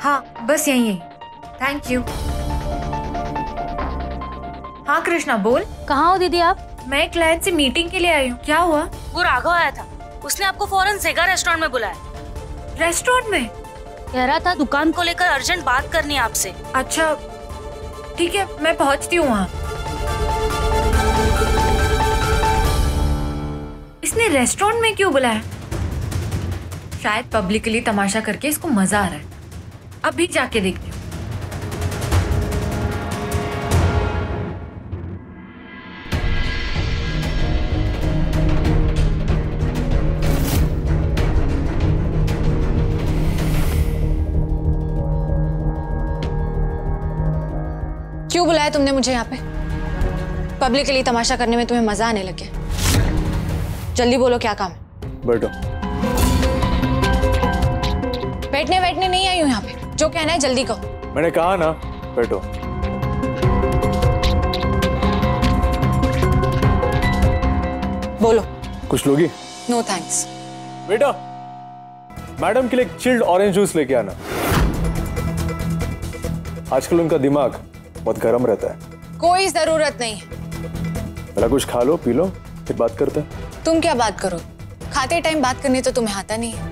हाँ बस यही है। Thank you. हाँ कृष्णा बोल। कहाँ हो दीदी आप? मैं क्लाइंट से मीटिंग के लिए आई हूँ। क्या हुआ? वो राघव आया था, उसने आपको फौरन ज़ेगा रेस्टोरेंट में बुलाया। रेस्टोरेंट में? कह रहा था दुकान को लेकर अर्जेंट बात करनी है आपसे। अच्छा ठीक है, मैं पहुँचती हूँ वहाँ। इसने रेस्टोरेंट में क्यों बुलाया? शायद पब्लिकली तमाशा करके इसको मजा आ रहा है। अभी जाके देखती हूँ। क्यों बुलाया तुमने मुझे यहाँ पे? पब्लिकली तमाशा करने में तुम्हें मजा आने लग गया? जल्दी बोलो क्या काम है? बैठो। बैठने नहीं आई हूँ यहाँ पे, जो कहना है जल्दी कहो। मैंने कहा ना, बैठो। बोलो। कुछ लोगी? No thanks. बेटा, मैडम के लिए एक चिल्ड ऑरेंज जूस लेके आना। आजकल उनका दिमाग बहुत गर्म रहता है। कोई जरूरत नहीं है। पहले कुछ खा लो, पी लो, फिर बात करते हैं। तुम क्या बात करो? खाते टाइम बात करनी तो तुम्हें आता नहीं है।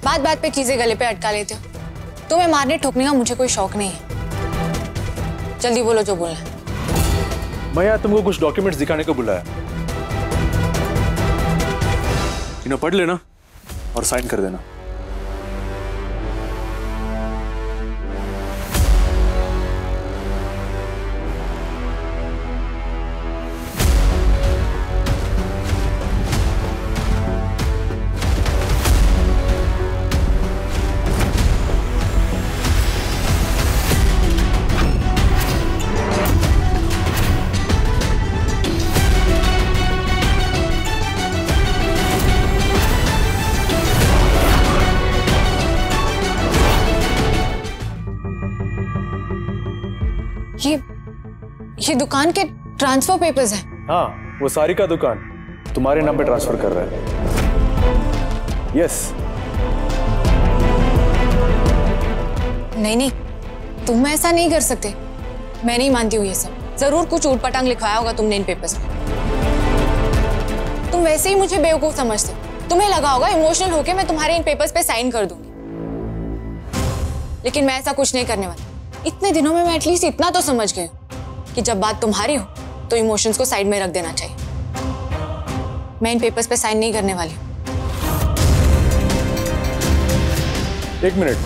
बात बात पे चीजें गले पे अटका लेते हो। तुम्हें मारने ठोकने का मुझे कोई शौक नहीं है। जल्दी बोलो जो बोलना है। मैं यहाँ तुमको कुछ डॉक्यूमेंट्स दिखाने को बुलाया। इन्हें पढ़ लेना और साइन कर देना। ये दुकान के ट्रांसफर पेपर्स हैं। हाँ, वो सारी का दुकान तुम्हारे नाम पे ट्रांसफर कर रहा है। यस। नहीं, तुम ऐसा नहीं कर सकते। मैं नहीं मानती हूँ ये सब। जरूर कुछ ऊटपटांग लिखवाया होगा तुमने इन पेपर्स में। तुम वैसे ही मुझे बेवकूफ समझते हो। तुम्हें लगा होगा इमोशनल होके मैं तुम्हारे इन पेपर्स पे साइन कर दूंगी, लेकिन मैं ऐसा कुछ नहीं करने वाली। इतने दिनों में मैं एटलीस्ट इतना तो समझ गई कि जब बात तुम्हारी हो तो इमोशंस को साइड में रख देना चाहिए। मैं इन पेपर्स पे साइन नहीं करने वाली। एक मिनट,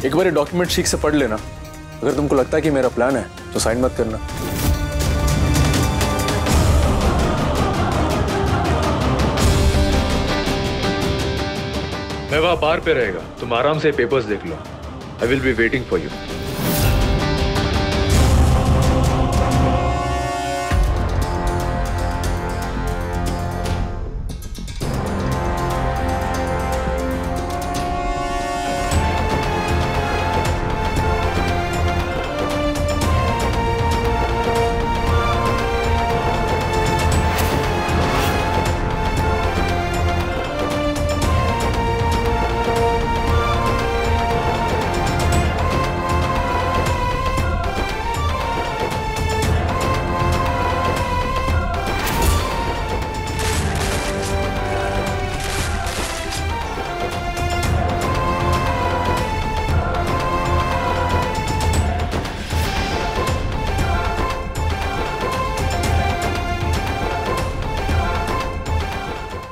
एक बार ये डॉक्यूमेंट ठीक से पढ़ लेना। अगर तुमको लगता है कि मेरा प्लान है तो साइन मत करना। मैं वहां बार पे रहेगा, तुम आराम से पेपर्स देख लो। I will be waiting for you.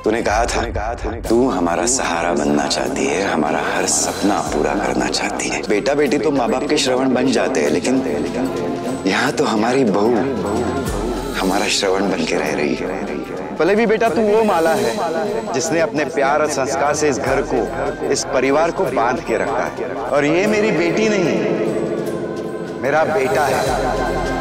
तूने कहा था तू हमारा सहारा बनना चाहती है, हमारा हर सपना पूरा करना चाहती है। बेटा बेटी तो माँ बाप के श्रवण बन जाते हैं, लेकिन यहाँ तो हमारी बहू हमारा श्रवण बन के रह रही है। भले भी बेटा तू वो माला है जिसने अपने प्यार और संस्कार से इस घर को, इस परिवार को बांध के रखा है। और ये मेरी बेटी नहीं, मेरा बेटा है।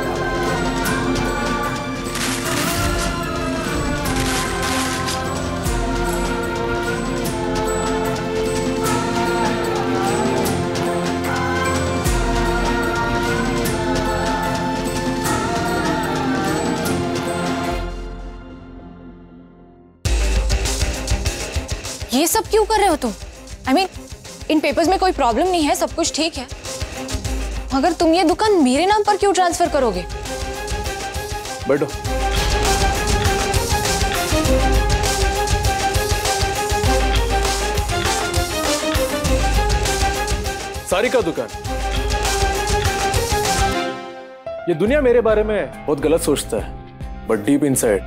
ये सब क्यों कर रहे हो तुम? I mean, इन पेपर्स में कोई प्रॉब्लम नहीं है, सब कुछ ठीक है। मगर तुम ये दुकान मेरे नाम पर क्यों ट्रांसफर करोगे? बैठो। सारिका दुकान। ये दुनिया मेरे बारे में बहुत गलत सोचता है, बट डीप इनसाइड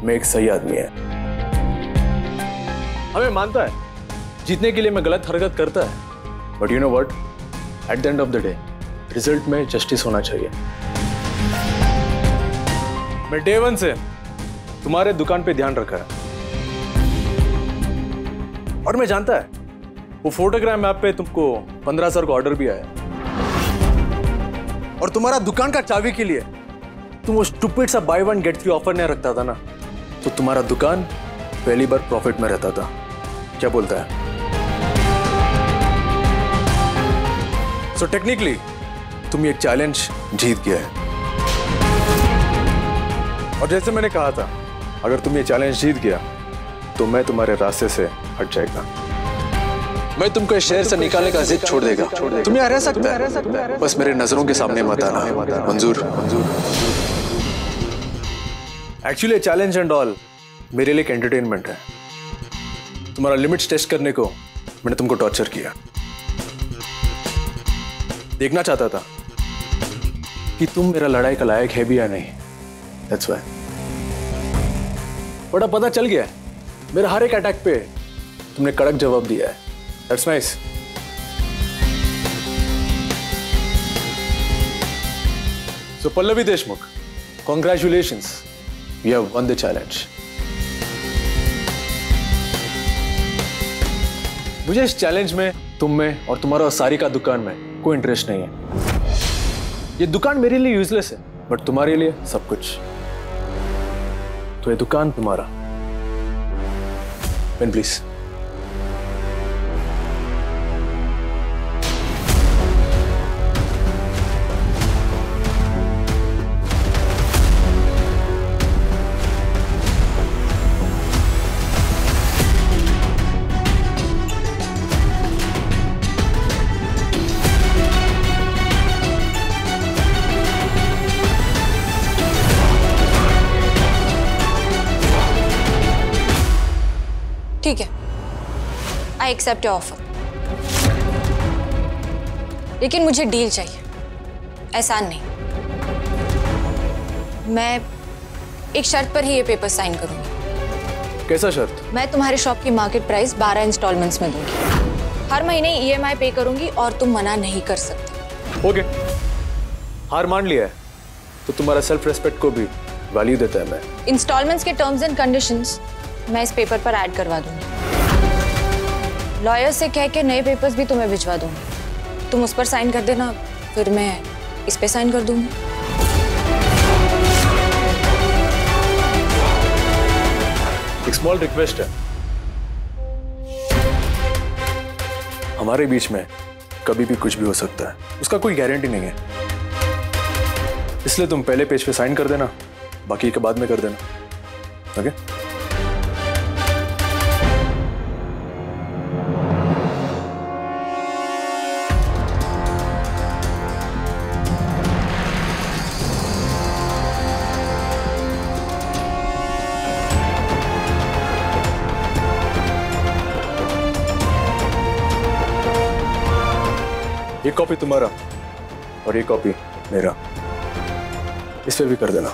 मैं एक सही आदमी है। हमें मानता है जीतने के लिए मैं गलत हरकत करता है, but you know what, at the end of the day result में जस्टिस होना चाहिए। मैं डे वन से तुम्हारे दुकान पे ध्यान रखा है, और मैं जानता है वो फोटोग्राम ऐप पे तुमको 15,000 का ऑर्डर भी आया, और तुम्हारा दुकान का चाबी के लिए तुम वो स्टूपिड सा by one get free offer नहीं रखता था ना, तो तुम्हारा दुकान पहली बार प्रॉफिट में रहता था। क्या बोलता है? सो टेक्निकली तुम ये चैलेंज जीत गया है, और जैसे मैंने कहा था, अगर तुम ये चैलेंज जीत गया तो मैं तुम्हारे रास्ते से हट जाएगा। मैं तुमको इस शहर से निकालने का जिद छोड़ देगा। तुम यहाँ रह सकता है, बस मेरे नजरों के सामने मत आना। मंजूर? एक्चुअली चैलेंज एंड ऑल मेरे लिए एक एंटरटेनमेंट है। तुम्हारा लिमिट्स टेस्ट करने को मैंने तुमको टॉर्चर किया। देखना चाहता था कि तुम मेरा लड़ाई का लायक है भी या नहीं। That's why. बड़ा पता चल गया है, मेरे हर एक अटैक पे तुमने कड़क जवाब दिया है। That's nice. So Pallavi Deshmukh, congratulations. You have won the challenge. मुझे इस चैलेंज में तुम में और तुम्हारा और सारिका दुकान में कोई इंटरेस्ट नहीं है। ये दुकान मेरे लिए यूजलेस है, बट तुम्हारे लिए सब कुछ। तो ये दुकान तुम्हारा। Pen please. ठीक है, आई एक्सेप्ट योर ऑफर, लेकिन मुझे डील चाहिए, एहसान नहीं। मैं एक शर्त पर ही ये पेपर साइन करूंगी। कैसा शर्त? मैं तुम्हारे शॉप की मार्केट प्राइस 12 इंस्टॉलमेंट्स में दूंगी। हर महीने EMI पे करूंगी और तुम मना नहीं कर सकते। ओके, हार मान लिया है तो तुम्हारा सेल्फ रेस्पेक्ट को भी वैल्यू देता है मैं। इंस्टॉलमेंट्स के टर्म्स एंड कंडीशंस मैं इस पेपर पर ऐड करवा दूंगी। लॉयर से कह के नए पेपर्स भी तुम्हें भिजवा दूंगी। तुम उस पर साइन कर देना, फिर मैं इस पे साइन कर दूंगी। एक स्मॉल रिक्वेस्ट है, हमारे बीच में कभी भी कुछ भी हो सकता है, उसका कोई गारंटी नहीं है। इसलिए तुम पहले पेज पे साइन कर देना, बाकी के बाद में कर देना। ओके? ये कॉपी तुम्हारा और ये कॉपी मेरा, इस पे भी कर देना।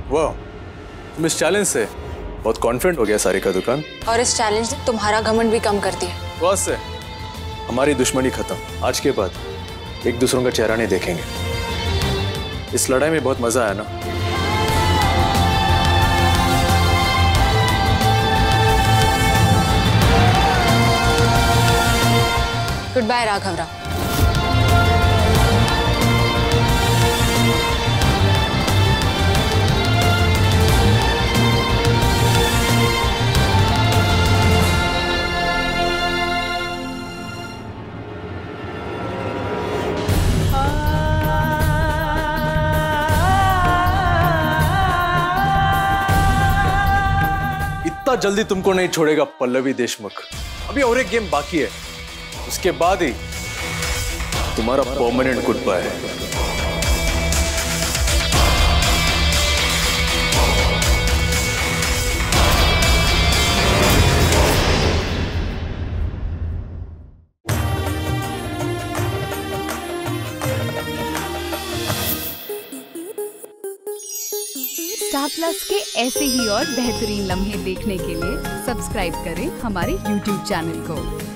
वाह, तुम इस चैलेंज से बहुत कॉन्फिडेंट हो गया सारिका दुकान। और इस चैलेंज ने तुम्हारा घमंड भी कम कर दिया। तो आज से हमारी दुश्मनी खत्म। आज के बाद एक दूसरों का चेहरा नहीं देखेंगे। इस लड़ाई में बहुत मजा आया ना? गुड बाय राघवराव। जल्दी तुमको नहीं छोड़ेगा पल्लवी देशमुख। अभी और एक गेम बाकी है, उसके बाद ही तुम्हारा परमानेंट गुड बाय है। स्टार प्लस के ऐसे ही और बेहतरीन लम्हे देखने के लिए सब्सक्राइब करें हमारे YouTube चैनल को।